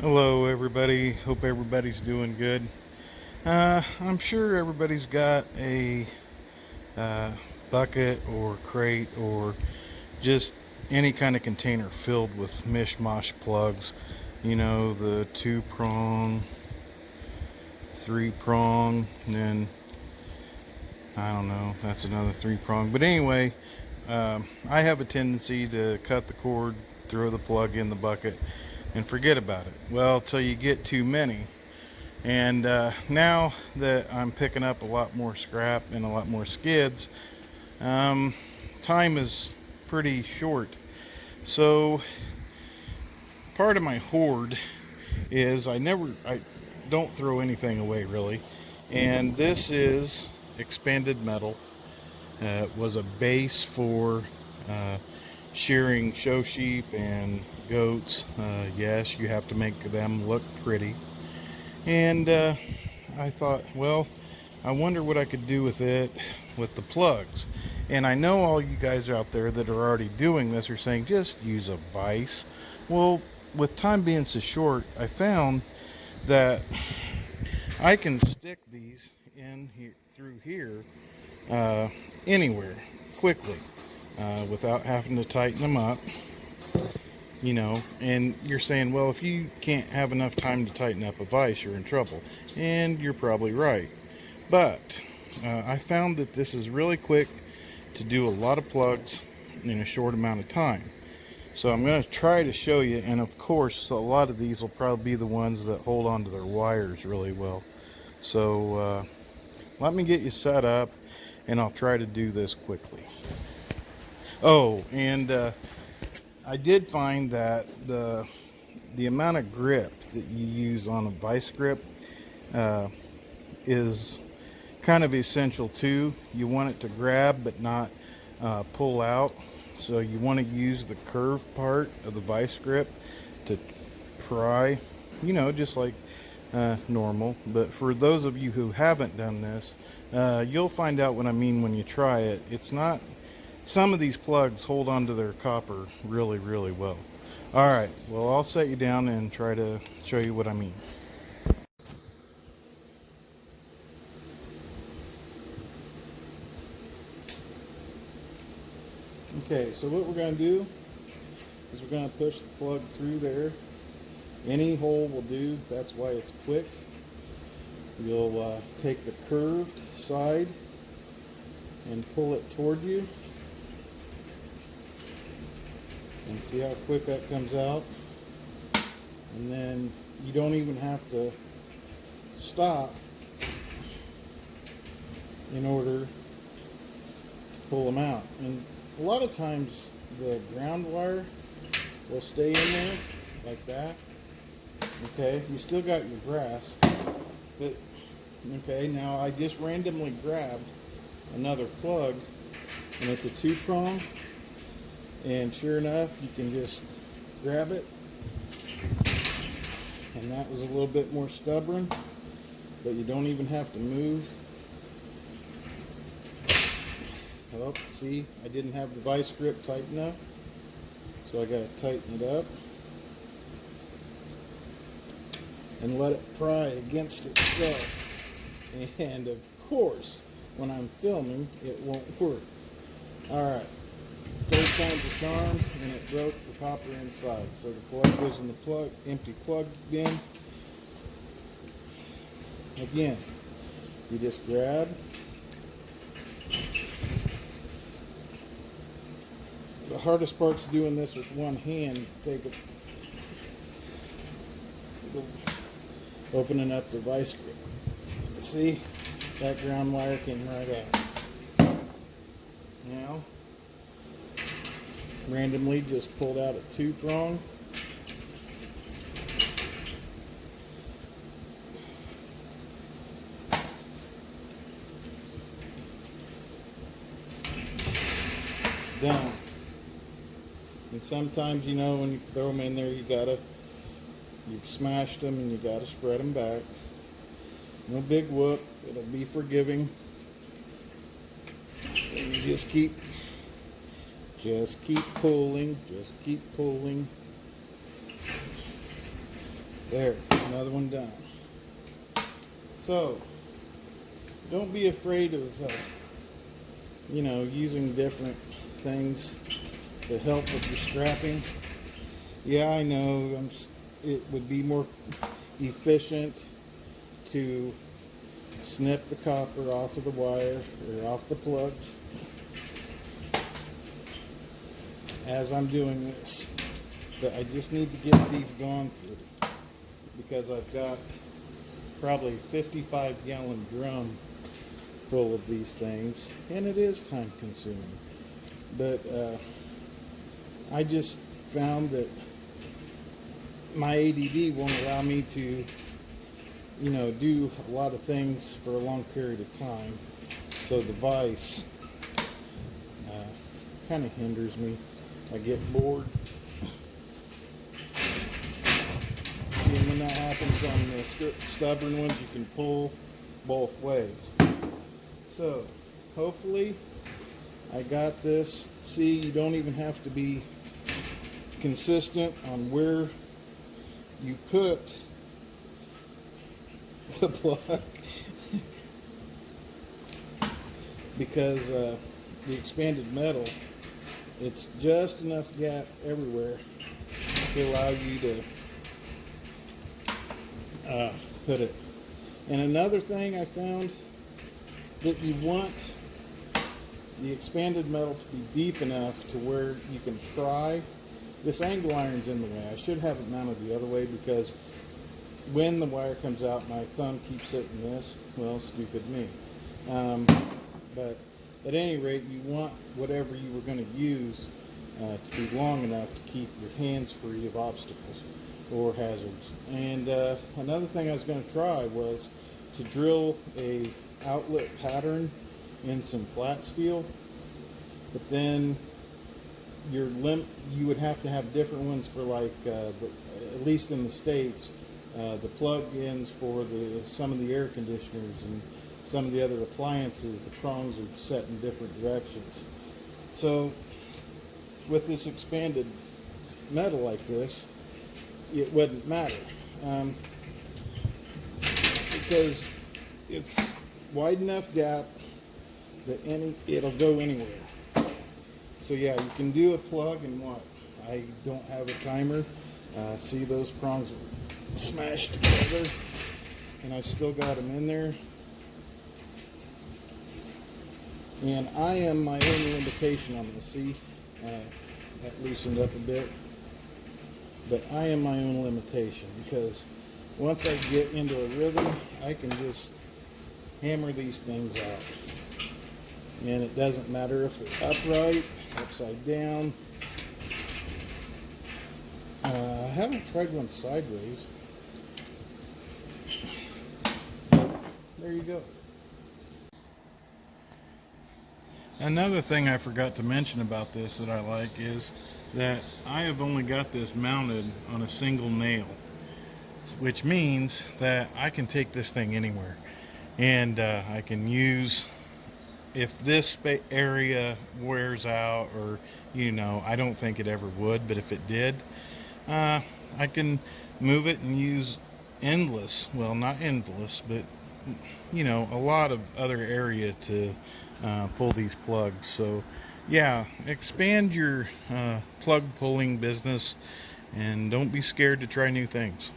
Hello, everybody. Hope everybody's doing good. I'm sure everybody's got a uh, bucket or crate or just any kind of container filled with mishmash plugs. You know, the 2 prong, 3 prong, and then I don't know, that's another 3 prong. But anyway, I have a tendency to cut the cord, throw the plug in the bucket, and forget about it. Well, till you get too many. And now that I'm picking up a lot more scrap and a lot more skids, um, time is pretty short. So part of my hoard is I don't throw anything away really. And this is expanded metal. It was a base for uh, shearing show sheep and goats. Yes, you have to make them look pretty. And I thought, well, I wonder what I could do with it with the plugs. And I know all you guys out there that are already doing this are saying just use a vise. Well, with time being so short, I found that I can stick these in here through here uh, anywhere quickly without having to tighten them up. You know, and you're saying, well, if you can't have enough time to tighten up a vise, you're in trouble. And you're probably right. But I found that this is really quick to do a lot of plugs in a short amount of time. So I'm going to try to show you, and of course, a lot of these will probably be the ones that hold onto their wires really well. So let me get you set up, and I'll try to do this quickly. Oh, and I did find that the amount of grip that you use on a vice grip uh, is kind of essential too. You want it to grab but not pull out. So you want to use the curved part of the vice grip to pry, you know, just like normal. But for those of you who haven't done this, you'll find out what I mean when you try it. It's not, some of these plugs hold onto their copper really, really well. All right, well, I'll set you down and try to show you what I mean. Okay, so what we're going to do is we're going to push the plug through there. Any hole will do, that's why it's quick. You'll take the curved side and pull it toward you. And see how quick that comes out. And then you don't even have to stop in order to pull them out. And a lot of times the ground wire will stay in there like that. Okay, you still got your brass, but okay, now I just randomly grabbed another plug, and it's a 2-prong, and sure enough, you can just grab it, and that was a little bit more stubborn, but you don't even have to move. Oh, see, I didn't have the vice grip tight enough, so I got to tighten it up and let it pry against itself. And of course, when I'm filming, it won't work. Alright, third time's a charm, and it broke the copper inside. So the plug goes in the empty plug bin. Again, you just grab. The hardest part's doing this with one hand. Take it, opening up the vice grip. See, that ground wire came right out. Now, randomly just pulled out a 2-prong. Done. And sometimes, you know, when you throw them in there, you've smashed them and you gotta spread them back. No big whoop, it'll be forgiving. And you just keep pulling, just keep pulling. There, another one done. So, don't be afraid of, using different things to help with your strapping. Yeah, I know it would be more efficient to snip the copper off of the wire or off the plugs as I'm doing this. But I just need to get these gone through because I've got probably a 55-gallon drum full of these things, and it is time consuming. But I just found that my ADD won't allow me to do a lot of things for a long period of time, so the vise kind of hinders me. I get bored. See, and when that happens on the stubborn ones, you can pull both ways. So hopefully I got this. See, you don't even have to be consistent on where you put the plug because the expanded metal, it's just enough gap everywhere to allow you to put it. And another thing I found, that you want the expanded metal to be deep enough to where you can pry. This angle iron's in the way. I should have it mounted the other way because when the wire comes out, my thumb keeps hitting this. Well, stupid me. But at any rate, you want whatever you were going to use to be long enough to keep your hands free of obstacles or hazards. And another thing I was going to try was to drill a outlet pattern in some flat steel, but then you would have to have different ones for at least in the States, the plug-ins for some of the air conditioners and some of the other appliances. The prongs are set in different directions. So with this expanded metal like this, it wouldn't matter because it's wide enough gap that it'll go anywhere. So yeah, you can do a plug and what? I don't have a timer. See, those prongs are smashed together, and I've still got them in there. And I am my own limitation on this. See, that loosened up a bit, but I am my own limitation because once I get into a rhythm, I can just hammer these things out. And it doesn't matter if they're upright, upside down. I haven't tried one sideways. But there you go. Another thing I forgot to mention about this that I like is that I have only got this mounted on a single nail, which means that I can take this thing anywhere. And I can use, if this area wears out, or I don't think it ever would, but if it did, I can move it and use not endless, but a lot of other area to pull these plugs. So yeah, expand your plug pulling business and don't be scared to try new things.